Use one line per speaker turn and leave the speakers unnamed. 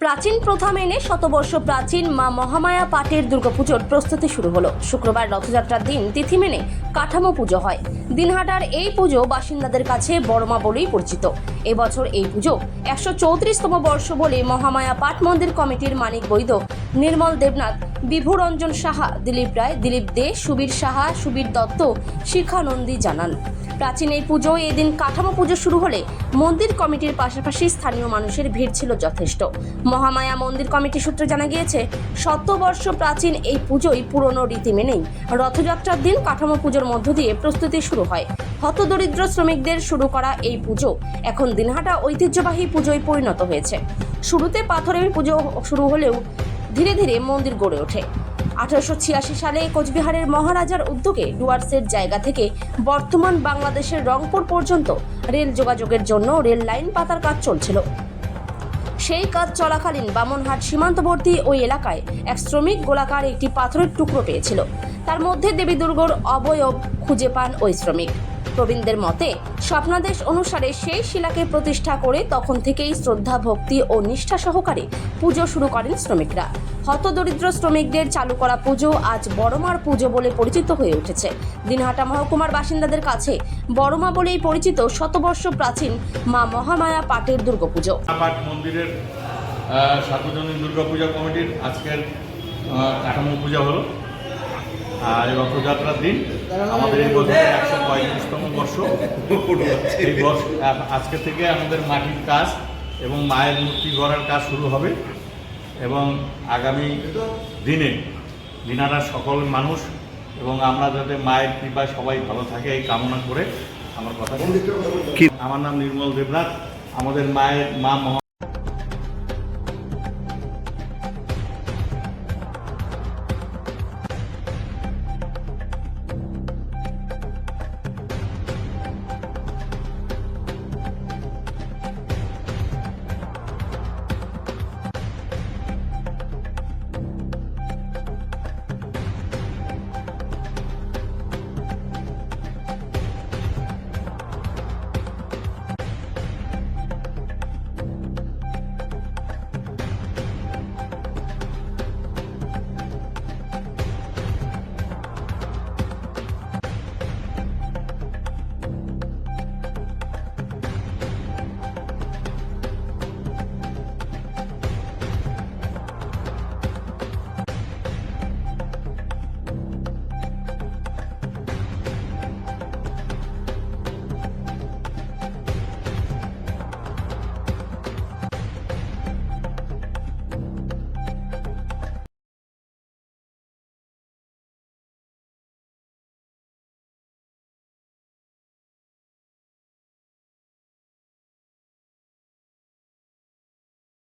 প্রাচীন প্রথা মেনে শতবর্ষ প্রাচীন মা মহামায়া পাটের দুর্গাপুজোর প্রস্তুতি শুরু হলো। শুক্রবার রথযাত্রার দিন তিথি মেনে কাঠামো পুজো হয়। দিনহাটার এই পুজো বাসিন্দাদের কাছে বড়মা বলেই পরিচিত। এবছর এই পুজো 134তম বর্ষ বলে মহামায়া পাট মন্দির কমিটির মানিক বৈদ্য, নির্মল দেবনাথ, বিভুরঞ্জন সাহা, দিলীপ রায়, দিলীপ দে, সুবীর সাহা, সুবীর দত্ত, শিখা নন্দী জানান। প্রাচীন এই পুজো এদিন কাঠামো পুজো শুরু হলে মন্দির কমিটির পাশাপাশি স্থানীয় মানুষের ভিড় ছিল যথেষ্ট। মহামায়া মন্দির কমিটি সূত্রে জানা গিয়েছে, শতবর্ষ প্রাচীন এই পুজোই পুরনো রীতি মেনেই রথযাত্রার দিন কাঠামো পুজোর মধ্য দিয়ে প্রস্তুতি শুরু হয়। হতদরিদ্র শ্রমিকদের শুরু করা এই পুজো এখন দিনহাটা ঐতিহ্যবাহী পুজোয় পরিণত হয়েছে। শুরুতে পাথরের পুজো শুরু হলেও ধীরে ধীরে মন্দির গড়ে ওঠে। 1886 সালে কোচবিহারের মহারাজার উদ্যোগে ডুয়ার্সের জায়গা থেকে বর্তমান বাংলাদেশের রংপুর পর্যন্ত রেল যোগাযোগের জন্য রেল লাইন পাতার কাজ চলছিল। সেই কাজ চলাকালীন বামনহাট সীমান্তবর্তী ওই এলাকায় এক শ্রমিক গোলাকার একটি পাথরের টুকরো পেয়েছিল। তার মধ্যে দেবী দুর্গার অবয়ব খুঁজে পান ওই শ্রমিক। প্রবীণদের মতে স্বপ্নাদেশ অনুসারে সেই শিলাকে প্রতিষ্ঠা করে তখন থেকেই শ্রদ্ধা, ভক্তি ও নিষ্ঠা সহকারে পুজো শুরু করেন শ্রমিকরা। হতদরিদ্র শ্রমিকদের চালু করা পুজো আজ বড়মার পুজো বলে পরিচিত হয়ে উঠেছে। দিনহাটা মহকুমার বাসিন্দাদের কাছে বড়মা বলেই পরিচিত শতবর্ষ প্রাচীন মা মহামায়া পাটের দুর্গাপুজো।
পাট মন্দিরের সার্বজনীন দুর্গাপূজা কমিটির আজকের কাঠামো পূজা হলো। আর রথযাত্রার দিন আমাদের এই বছর 135তম বর্ষ। এই বর্ষ আজকে থেকে আমাদের মাটির কাজ এবং মায়ের মূর্তি গড়ার কাজ শুরু হবে এবং আগামী দিনে দিনারা সকল মানুষ এবং আমরা যাতে মায়ের কৃপায় সবাই ভালো থাকে এই কামনা করে আমার কথা। আমার নাম নির্মল দেবনাথ। আমাদের মা